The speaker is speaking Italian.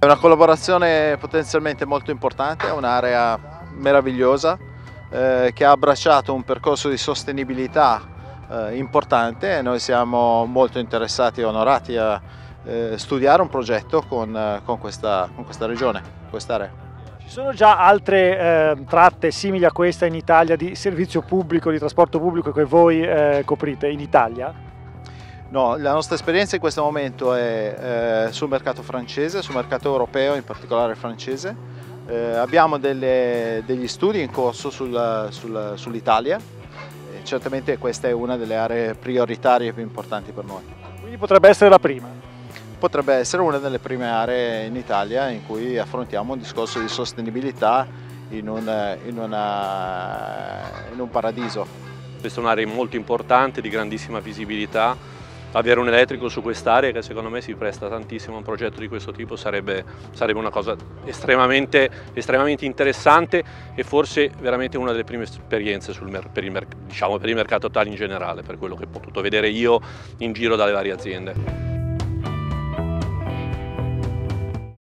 È una collaborazione potenzialmente molto importante, è un'area meravigliosa che ha abbracciato un percorso di sostenibilità importante e noi siamo molto interessati e onorati a studiare un progetto con questa regione, quest'area. Ci sono già altre tratte simili a questa in Italia di servizio pubblico, di trasporto pubblico che voi coprite in Italia? No, la nostra esperienza in questo momento è sul mercato francese, sul mercato europeo, in particolare francese. Abbiamo degli studi in corso sull'Italia e certamente questa è una delle aree prioritarie più importanti per noi. Quindi potrebbe essere la prima? Potrebbe essere una delle prime aree in Italia in cui affrontiamo un discorso di sostenibilità in un paradiso. Questa è un'area molto importante, di grandissima visibilità. Avere un elettrico su quest'area, che secondo me si presta tantissimo a un progetto di questo tipo, sarebbe una cosa estremamente interessante e forse veramente una delle prime esperienze per il mercato tali in generale, per quello che ho potuto vedere io in giro dalle varie aziende.